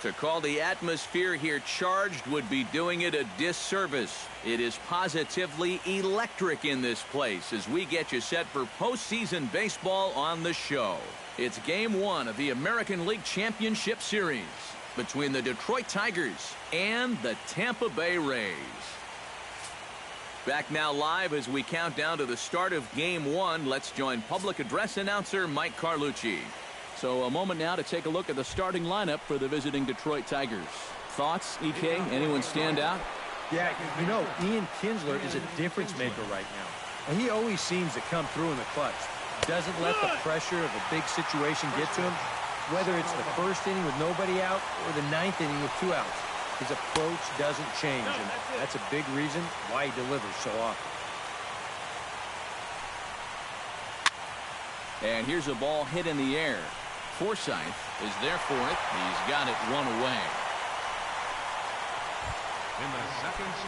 To call the atmosphere here charged would be doing it a disservice. It is positively electric in this place as we get you set for postseason baseball on the show. It's Game 1 of the American League Championship Series between the Detroit Tigers and the Tampa Bay Rays. Back now live as we count down to the start of Game 1. Let's join public address announcer Mike Carlucci. So a moment now to take a look at the starting lineup for the visiting Detroit Tigers. Thoughts, EK? Anyone stand out? Yeah, you know, Ian Kinsler is a difference maker right now. And he always seems to come through in the clutch. Doesn't let the pressure of a big situation get to him. Whether it's the first inning with nobody out or the ninth inning with 2 outs, his approach doesn't change. And that's a big reason why he delivers so often. And here's a ball hit in the air. Forsythe is there for it. He's got it one away.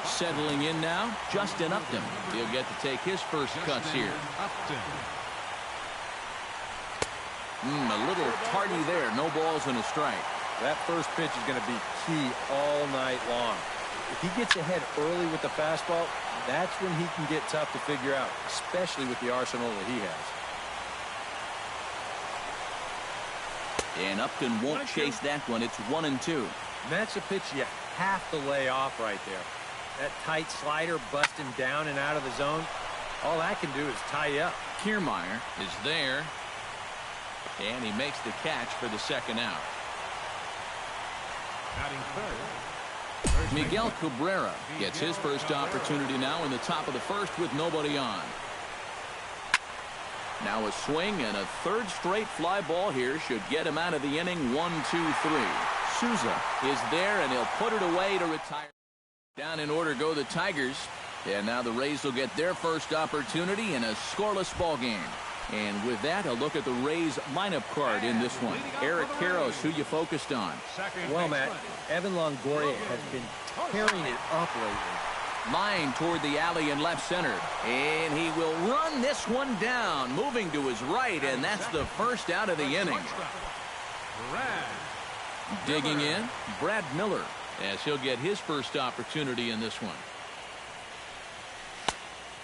Settling in now, Justin Upton. He'll get to take his first cuts here. A little tardy there. No balls and a strike. That first pitch is going to be key all night long. If he gets ahead early with the fastball, that's when he can get tough to figure out, especially with the arsenal that he has. And Upton won't chase that one. It's 1-2. And that's a pitch you have to lay off right there. That tight slider busting down and out of the zone, all that can do is tie you up. Kiermaier is there. And he makes the catch for the second out. Miguel Cabrera gets his first opportunity now in the top of the first with nobody on. Now a swing and a third straight fly ball here should get him out of the inning. 1-2-3. Souza is there and he'll put it away to retire. Down in order go the Tigers. And now the Rays will get their first opportunity in a scoreless ball game. And with that, a look at the Rays lineup card in this one. Eric Karros, who you focused on? Well, Matt, Evan Longoria has been tearing it up lately. Line toward the alley in left center. And he will run this one down, moving to his right, and that's the first out of the inning. Digging in, Brad Miller, as he'll get his first opportunity in this one.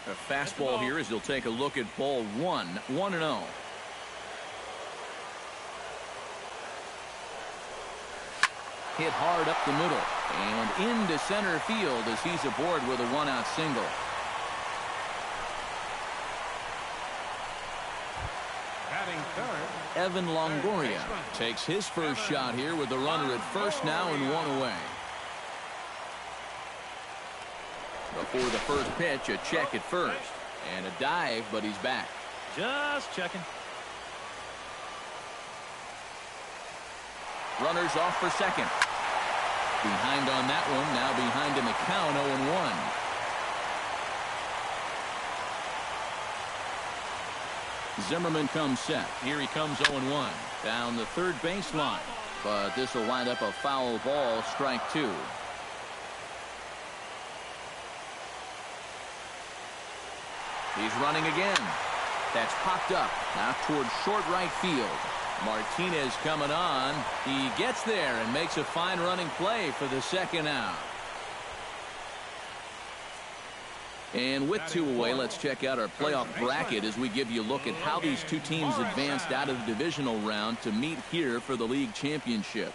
A fastball here as he'll take a look at ball 1, 1-0. Hit hard up the middle and into center field as he's aboard with a 1-out single. Evan Longoria takes his first shot here with the runner at first now and 1 away. Before the first pitch, a check at first and a dive, but he's back. Just checking. Runners off for second. Behind on that one, now behind in the count, 0-1. Zimmerman comes set. Here he comes 0-1. Down the third baseline. But this will wind up a foul ball, strike 2. He's running again. That's popped up. Now towards short right field. Martinez coming on. He gets there and makes a fine running play for the second out. And with 2 away, let's check out our playoff bracket as we give you a look at how these two teams advanced out of the divisional round to meet here for the league championship.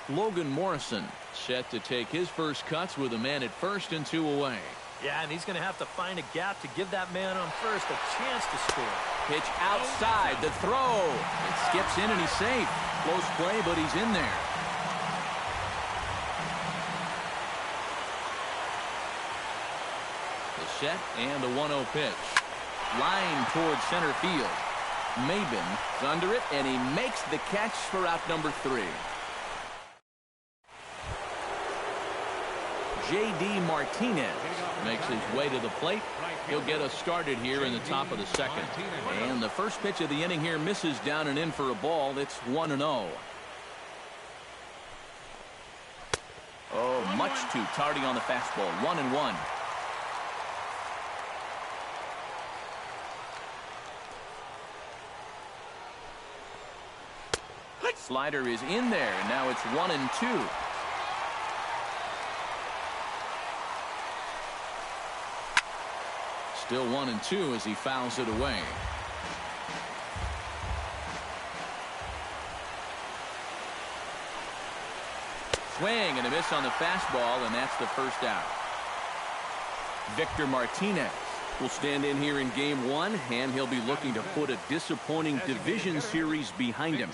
Logan Morrison set to take his first cuts with a man at first and 2 away. Yeah, and he's going to have to find a gap to give that man on first a chance to score. Pitch outside, the throw. It skips in and he's safe. Close play, but he's in there. The set and the 1-0 pitch. Line towards center field. Maybin's under it, and he makes the catch for out number 3. J.D. Martinez makes his way to the plate. He'll get us started here in the top of the second. And the first pitch of the inning here misses down and in for a ball. It's 1-0. Oh, much too tardy on the fastball. 1-1. slider is in there, and now it's 1-2. Still 1-2 as he fouls it away. Swing and a miss on the fastball, and that's the first out. Victor Martinez will stand in here in game one, and he'll be looking to put a disappointing division series behind him.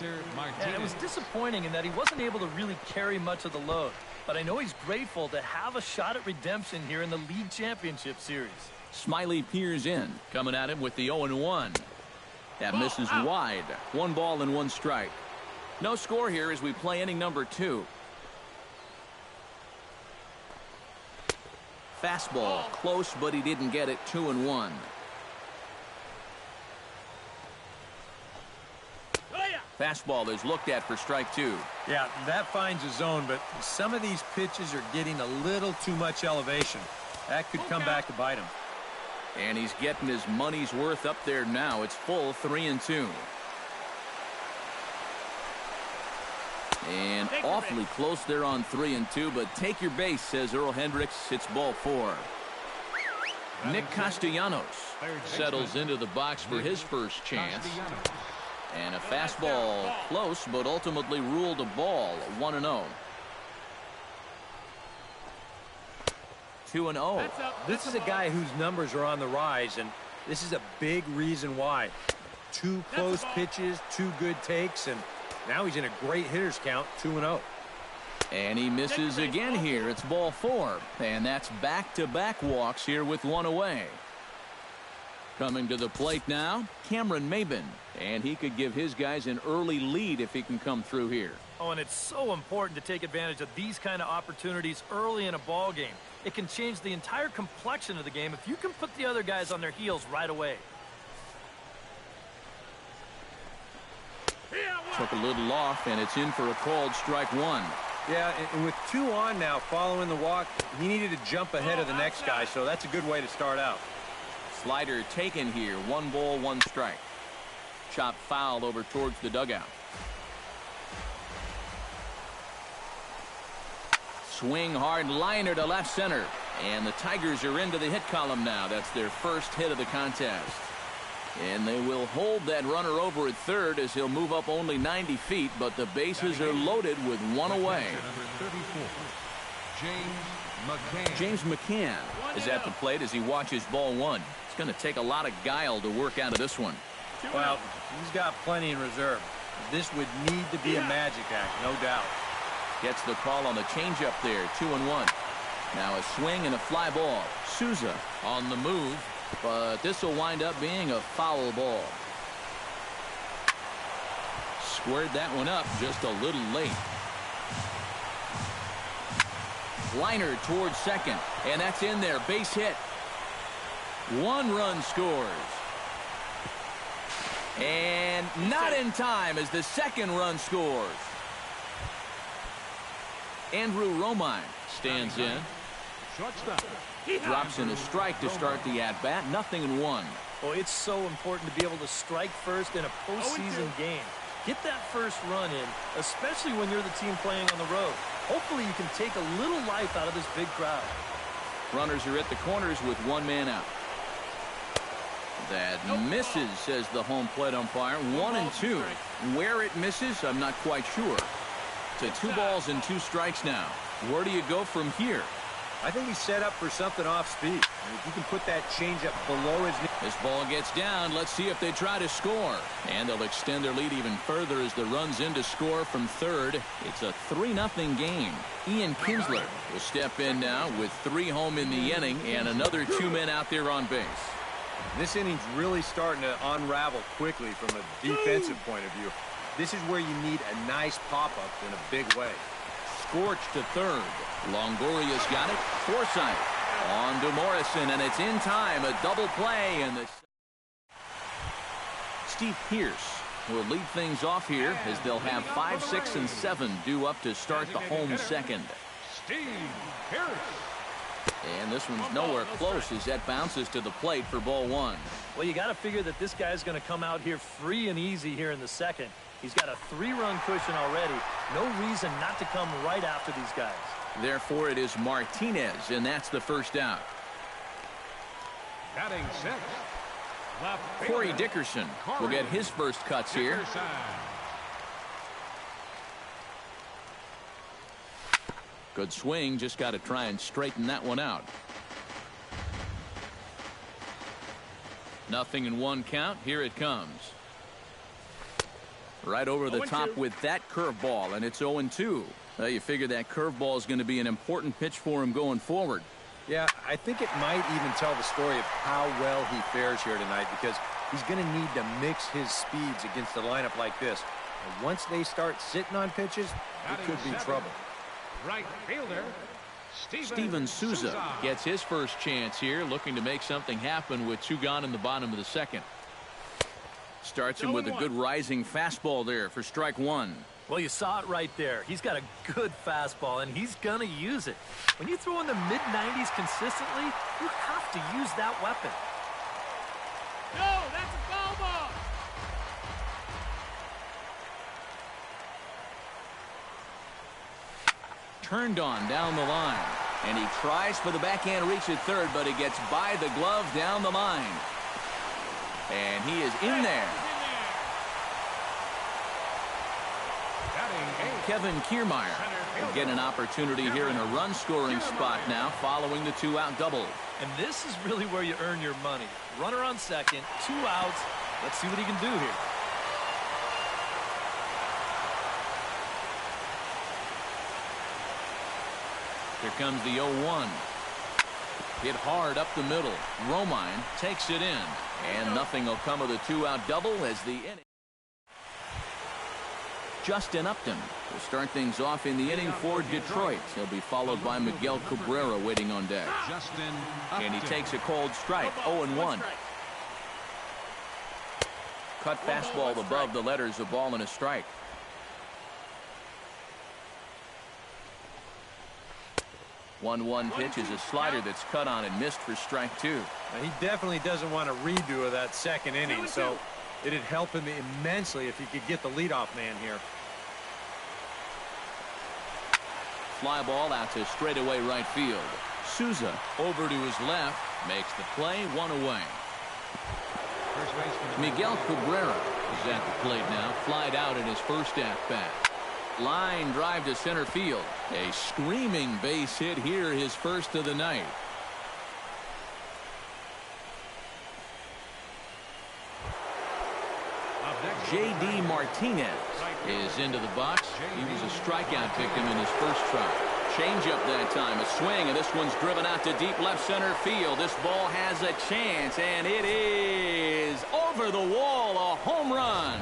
And it was disappointing in that he wasn't able to really carry much of the load. But I know he's grateful to have a shot at redemption here in the league championship series. Smiley peers in, coming at him with the 0-1. That misses wide. 1 ball and 1 strike. No score here as we play inning number 2. Fastball close, but he didn't get it. 2-1. Fastball is looked at for strike 2. Yeah, that finds a zone, but some of these pitches are getting a little too much elevation. That could come back to bite him. And he's getting his money's worth up there now. It's full 3-2. And awfully close there on 3-2, but take your base, says Earl Hendricks. It's ball 4. Nick Castellanos settles into the box for his first chance. And a fastball close, but ultimately ruled a ball. 1-0. 2-0. This is a guy whose numbers are on the rise, and this is a big reason why. 2 close pitches, 2 good takes, and now he's in a great hitter's count. 2-0. And he misses again here. It's ball 4. And that's back-to-back walks here with 1 away. Coming to the plate now, Cameron Maybin. And he could give his guys an early lead if he can come through here. Oh, and it's so important to take advantage of these kind of opportunities early in a ball game. It can change the entire complexion of the game if you can put the other guys on their heels right away. Took a little off, and it's in for a called strike 1. Yeah, and with 2 on now following the walk, he needed to jump ahead of the next guy, so that's a good way to start out. Slider taken here. 1 ball, 1 strike. Chop foul over towards the dugout. Swing hard liner to left center. And the Tigers are into the hit column now. That's their first hit of the contest. And they will hold that runner over at third as he'll move up only 90 feet, but the bases are loaded with 1 away. James McCann is at the plate as he watches ball 1. It's going to take a lot of guile to work out of this one. Well, he's got plenty in reserve. This would need to be a magic act, no doubt. Gets the call on the changeup there. 2-1. Now a swing and a fly ball. Souza on the move, but this will wind up being a foul ball. Squared that one up just a little late. Liner towards second, and that's in there. Base hit. 1 run scores. And not in time as the second run scores. Andrew Romine stands in. Drops in a strike to start the at-bat. 0-1. Well, it's so important to be able to strike first in a postseason game. Get that first run in, especially when you're the team playing on the road. Hopefully you can take a little life out of this big crowd. Runners are at the corners with 1 man out. That misses, says the home plate umpire. 1-2. Where it misses, I'm not quite sure. To 2 balls and 2 strikes now. Where do you go from here? I think he's set up for something off speed. If you can put that changeup below his knee. This ball gets down. Let's see if they try to score. And they'll extend their lead even further as the run's in to score from third. It's a 3-0 game. Ian Kinsler will step in now with 3 home in the inning and another 2 men out there on base. This inning's really starting to unravel quickly from a defensive point of view. This is where you need a nice pop-up in a big way. Scorched to third. Longoria's got it. Forsythe on to Morrison, and it's in time. A double play, and the Steve Pearce will lead things off here as they'll have 5, 6, and 7 due up to start the home second. Steve Pearce. And this one's nowhere close as that bounces to the plate for ball 1. Well, you got to figure that this guy's going to come out here free and easy here in the second. He's got a 3-run cushion already. No reason not to come right after these guys. Therefore, it is Martinez, and that's the first out. Batting sixth, left Corey fielder, Dickerson will get his first cuts here. Dickerson. Good swing, just got to try and straighten that one out. 0-1 count. Here it comes. Right over the top with that curveball, and it's 0-2. Well, you figure that curveball is going to be an important pitch for him going forward. Yeah, I think it might even tell the story of how well he fares here tonight, because he's going to need to mix his speeds against a lineup like this. And once they start sitting on pitches, it could be trouble. Right fielder, Steven Souza gets his first chance here, looking to make something happen with 2 gone in the bottom of the second. Starts him with a good rising fastball there for strike 1. Well, you saw it right there. He's got a good fastball, and he's going to use it. When you throw in the mid-90s consistently, you have to use that weapon. No, that's a foul ball. Turned on down the line, and he tries for the backhand reach at third, but he gets by the glove down the line, and he is in there. Kevin Kiermaier will get an opportunity here in a run-scoring spot now following the 2-out double. And this is really where you earn your money. Runner on second, 2 outs. Let's see what he can do here. Here comes the 0-1. Hit hard up the middle. Romine takes it in. And nothing will come of the 2-out double as the inning. Justin Upton will start things off in the inning for Detroit. He'll be followed by Miguel Cabrera waiting on deck. And he takes a cold strike. 0-1. Cut fastball above the letters, a ball and a strike. One pitch is a slider that's cut on and missed for strike 2. Now, he definitely doesn't want a redo of that second inning, so it'd help him immensely if he could get the leadoff man here. Fly ball out to straightaway right field. Souza over to his left, makes the play, 1 away. Miguel Cabrera is at the plate now, flied out in his first at-bat. Line drive to center field. A screaming base hit here, his first of the night. J.D. Martinez is into the box. He was a strikeout victim in his first try. Changeup that time, a swing, and this one's driven out to deep left center field. This ball has a chance, and it is over the wall, a home run.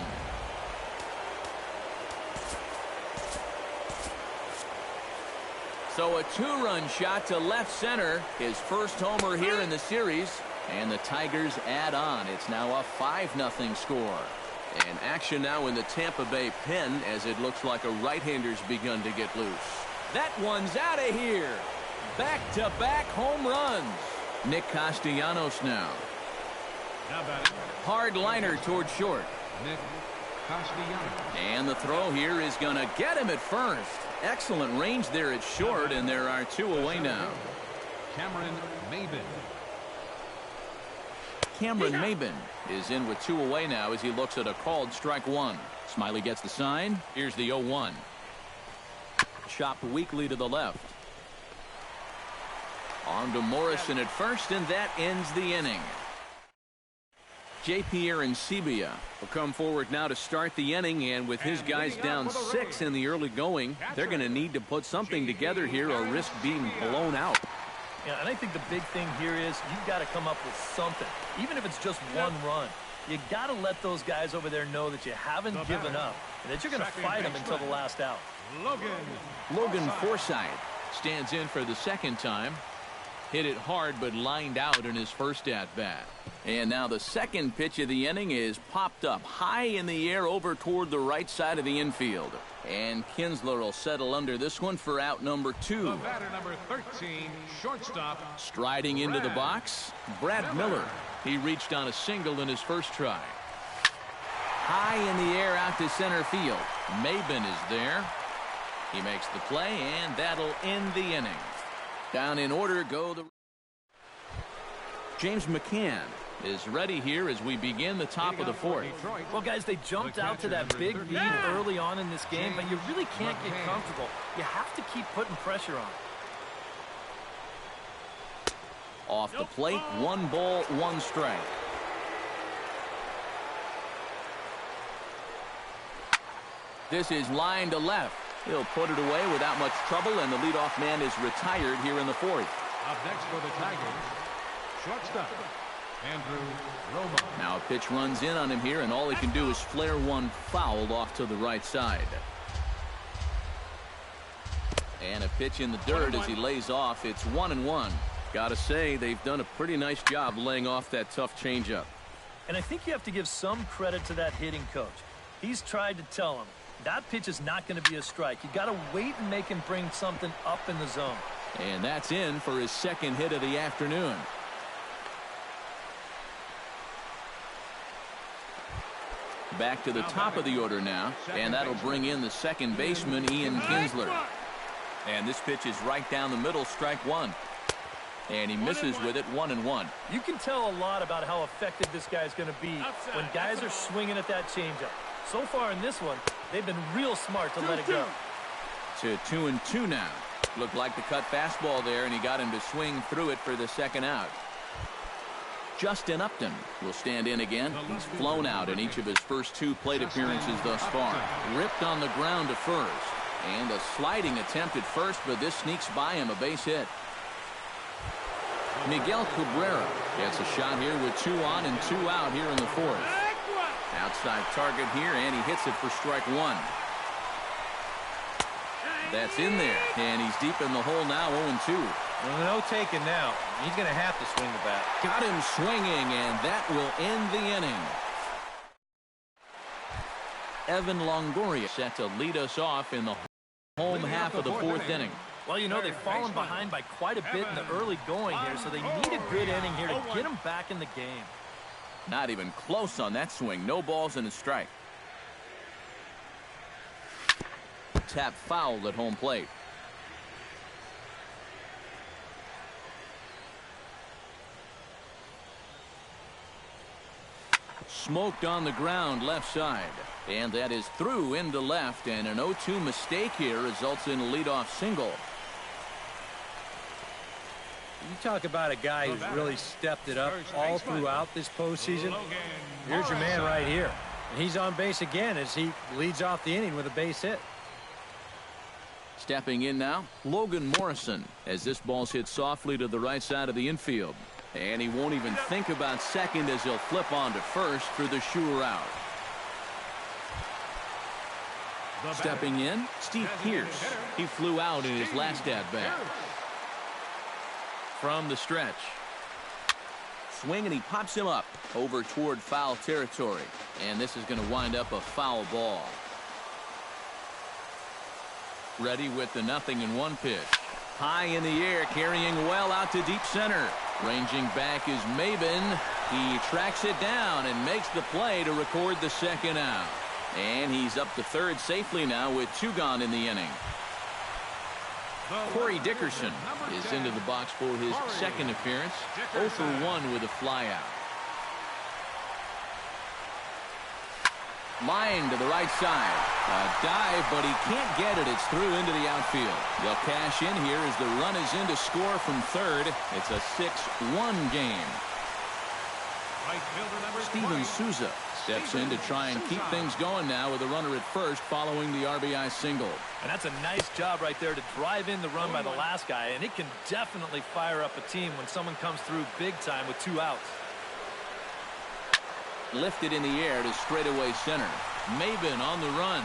So a 2-run shot to left center, his first homer here in the series, and the Tigers add on. It's now a 5-0 score. And action now in the Tampa Bay pen as it looks like a right-hander's begun to get loose. That one's out of here. Back-to-back home runs. Nick Castellanos now. Hard liner toward short. Nick Castellanos. And the throw here is going to get him at first. Excellent range there at short, and there are 2 away now. Cameron Maybin. Cameron Maybin is in with 2 away now as he looks at a called strike 1. Smiley gets the sign. Here's the 0-1. Chopped weakly to the left. On to Morrison at first, and that ends the inning. J.P. Arencibia will come forward now to start the inning, and with his guys down 6 in the early going, they're going to need to put something together here or risk being blown out. Yeah, and I think the big thing here is you've got to come up with something, even if it's just 1 run. You got to let those guys over there know that you haven't given up and that you're going to fight them until the last out. Logan Forsythe stands in for the second time. Hit it hard but lined out in his first at-bat. And now the second pitch of the inning is popped up high in the air over toward the right side of the infield. And Kinsler will settle under this one for out number 2. The batter number 13, shortstop. Striding into the box, Brad Miller. He reached on a single in his first try. High in the air out to center field. Maben is there. He makes the play, and that'll end the inning. Down in order go the... James McCann is ready here as we begin the top of the fourth. Well, guys, they jumped out to that big lead early on in this game, but you really can't get comfortable. You have to keep putting pressure on. Off the plate, 1 ball, 1 strike. This is line to left. He'll put it away without much trouble, and the leadoff man is retired here in the fourth. Up next for the Tigers, shortstop, Andrew Romo. Now a pitch runs in on him here, and all he can do is flare one foul off to the right side. And a pitch in the dirt as he lays off. It's 1-1. Gotta say, they've done a pretty nice job laying off that tough changeup. And I think you have to give some credit to that hitting coach. He's tried to tell him, that pitch is not going to be a strike. You got to wait and make him bring something up in the zone. And that's in for his second hit of the afternoon. Back to the top of the order now, and that'll bring in the second baseman, Ian Kinsler. And this pitch is right down the middle, strike 1. And he misses with it, 1-1. You can tell a lot about how effective this guy's going to be when guys are swinging at that changeup. So far in this one, they've been real smart to let it go. To 2-2 now. Looked like the cut fastball there, and he got him to swing through it for the second out. Justin Upton will stand in again. He's flown out in each of his first 2 plate appearances thus far. Ripped on the ground to first. And a sliding attempt at first, but this sneaks by him, a base hit. Miguel Cabrera gets a shot here with 2 on and 2 out here in the fourth. Outside target here, and he hits it for strike 1. That's in there, and he's deep in the hole now, 0-2. Well, no taking now. He's going to have to swing the bat. Got him swinging, and that will end the inning. Evan Longoria set to lead us off in the home half of the fourth inning. Well, you know, they've fallen behind by quite a bit in the early going here, so they need a good inning here to get them back in the game. Not even close on that swing. No balls and a strike. Tap foul at home plate. Smoked on the ground left side. And that is through into left, and an 0-2 mistake here results in a leadoff single. You talk about a guy who's really stepped it up all throughout this postseason. Here's your man right here. And he's on base again as he leads off the inning with a base hit. Stepping in now, Logan Morrison, as this ball's hit softly to the right side of the infield. And he won't even think about second as he'll flip on to first for the sure out. Stepping in, Steve Pearce. He flew out in his last at-bat. From the stretch. Swing, and he pops him up over toward foul territory. And this is going to wind up a foul ball. Ready with the 0-1 pitch. High in the air, carrying well out to deep center. Ranging back is Maben. He tracks it down and makes the play to record the second out. And he's up to third safely now with 2 gone in the inning. Corey Dickerson is into the box for his second appearance. 0 for 1 with a flyout. Line to the right side. A dive, but he can't get it. It's through into the outfield. They'll cash in here as the run is in to score from third. It's a 6-1 game. Steven Souza steps in to try and keep things going now with a runner at first following the RBI single. And that's a nice job right there to drive in the run by the last guy, and it can definitely fire up a team when someone comes through big time with 2 outs. Lifted in the air to straightaway center. Maben on the run.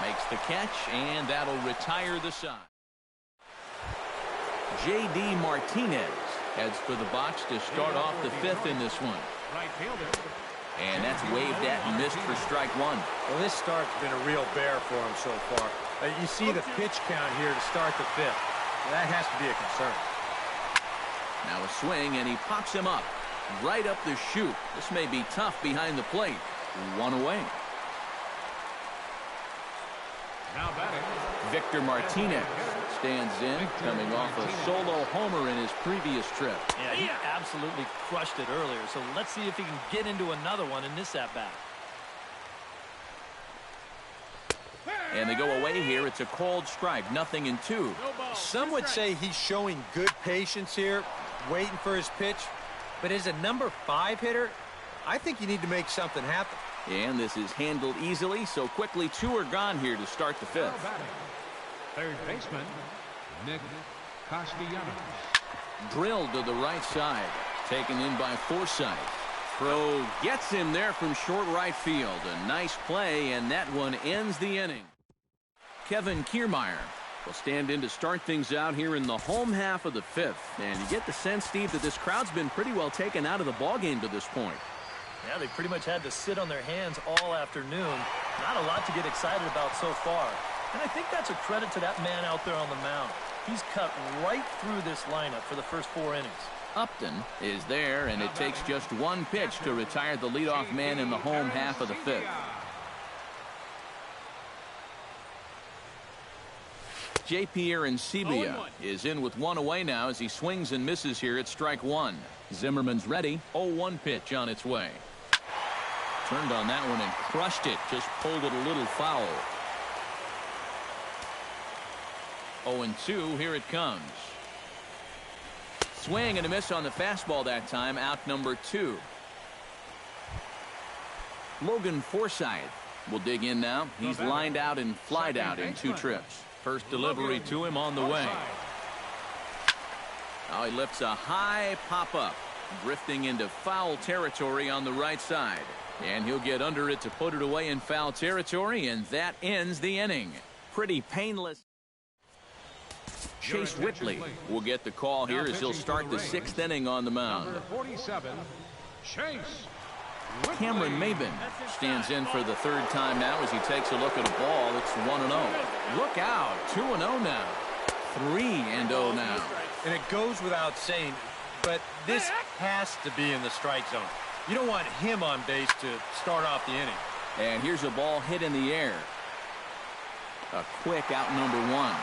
Makes the catch, and that'll retire the side. J.D. Martinez heads for the box to start off the 5th in this one. And that's waved at and missed for strike 1. Well, this start's been a real bear for him so far. You see the pitch count here to start the 5th. That has to be a concern. Now a swing, and he pops him up. Right up the chute. This may be tough behind the plate. 1 away. Now batting. Victor Martinez stands in, coming off a solo homer in his previous trip. Yeah, he absolutely crushed it earlier, so let's see if he can get into another one in this at-bat. And they go away here. It's a called strike, 0-2. Some would say he's showing good patience here, waiting for his pitch. But as a number 5 hitter, I think you need to make something happen. And this is handled easily, so quickly 2 are gone here to start the 5th. Third baseman, Nick Castellanos. Drilled to the right side. Taken in by Forsythe. Throw gets him there from short right field. A nice play, and that one ends the inning. Kevin Kiermaier will stand in to start things out here in the home half of the 5th. And you get the sense, Steve, that this crowd's been pretty well taken out of the ballgame to this point. Yeah, they pretty much had to sit on their hands all afternoon. Not a lot to get excited about so far. And I think that's a credit to that man out there on the mound. He's cut right through this lineup for the first 4 innings. Upton is there, and it takes just 1 pitch to retire the leadoff man in the home half of the 5th. J.P. Arancibia is in with 1 away now as he swings and misses here at strike 1. Zimmerman's ready. 0-1 pitch on its way. Turned on that one and crushed it. Just pulled it a little foul. 0-2. Here it comes. Swing and a miss on the fastball that time. Out number 2. Logan Forsythe will dig in now. He's lined out and flied out in 2 trips. First delivery to him on the way. Now he lifts a high pop-up, drifting into foul territory on the right side. And he'll get under it to put it away in foul territory, and that ends the inning. Pretty painless. Chase Whitley will get the call here as he'll start the 6th inning on the mound. Number 47, Chase Whitley. Cameron Maybin stands in for the 3rd time now as he takes a look at a ball. It's 1-0. Look out, 2-0 now. 3-0 now. And it goes without saying, but this has to be in the strike zone. You don't want him on base to start off the inning. And here's a ball hit in the air. A quick out number 1.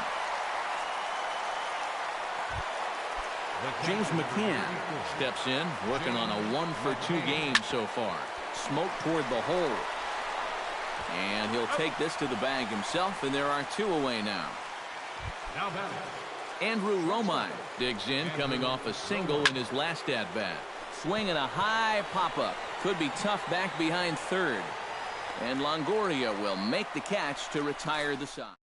James McCann steps in, working on a 1-for-2 game so far. Smoke toward the hole. And he'll take this to the bag himself, and there are 2 away now. Now batting. Andrew Romine digs in, coming off a single in his last at-bat. Swinging a high pop-up. Could be tough back behind 3rd. And Longoria will make the catch to retire the side.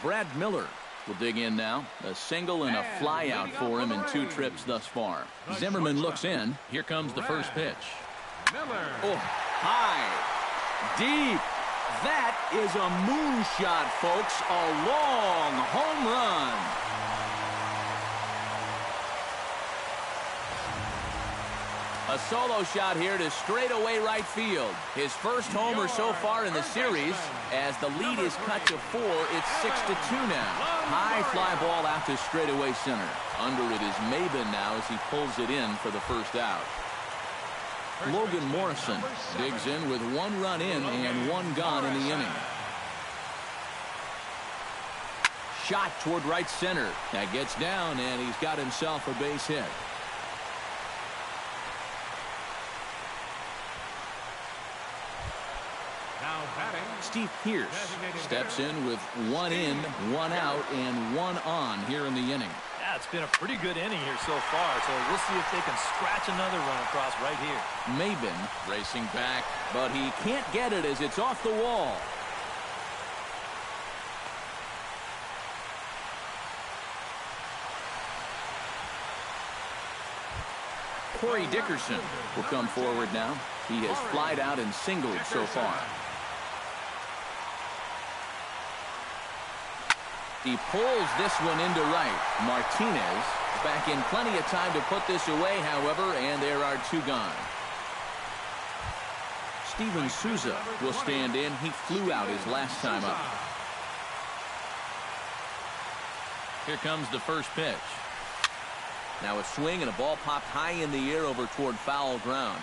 Brad Miller will dig in now. A single and a fly out for him in 2 trips thus far. Zimmerman looks in. Here comes the first pitch. Miller. Oh, high, deep. That is a moonshot, folks. A long home run. A solo shot here to straightaway right field. His first homer so far in the series. As the lead is cut to 4, it's 6-2 now. High fly ball out to straightaway center. Under it is Maybin now as he pulls it in for the first out. Logan Morrison digs in with 1 run in and 1 gone in the inning. Shot toward right center. That gets down, and he's got himself a base hit. Now batting. Steve Pearce steps in with 1 in, 1 out, and 1 on here in the inning. Yeah, it's been a pretty good inning here so far, so we'll see if they can scratch another run across right here. Maybin racing back, but he can't get it as it's off the wall. Corey Dickerson will come forward now. He has flied out and singled so far. He pulls this one into right. Martinez back in plenty of time to put this away, however, and there are 2 gone. Steven Souza will stand in. He flew out his last time up. Here comes the first pitch. Now a swing and a ball popped high in the air over toward foul ground.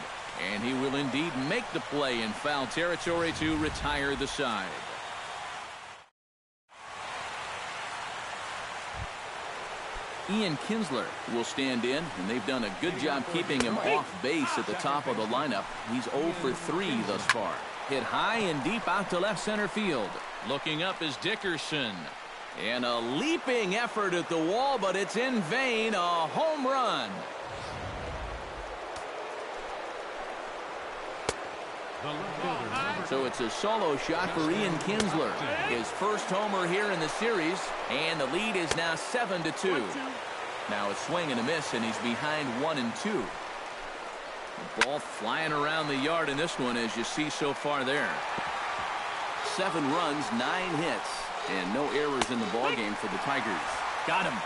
And he will indeed make the play in foul territory to retire the side. Ian Kinsler will stand in, and they've done a good job keeping him off base at the top of the lineup. He's 0 for 3 thus far. Hit high and deep out to left center field. Looking up is Dickerson. And a leaping effort at the wall, but it's in vain. A home run. So it's a solo shot for Ian Kinsler. His first homer here in the series, and the lead is now 7-2. Now a swing and a miss, and he's behind 1-2. The ball flying around the yard in this one, as you see so far there. 7 runs, 9 hits, and no errors in the ballgame for the Tigers. Got him.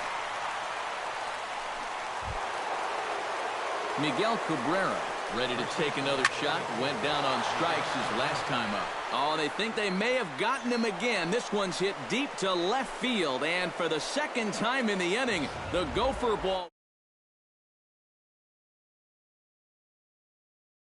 Miguel Cabrera ready to take another shot. Went down on strikes his last time up. Oh, they think they may have gotten him again. This one's hit deep to left field, and for the second time in the inning, the Gopher ball.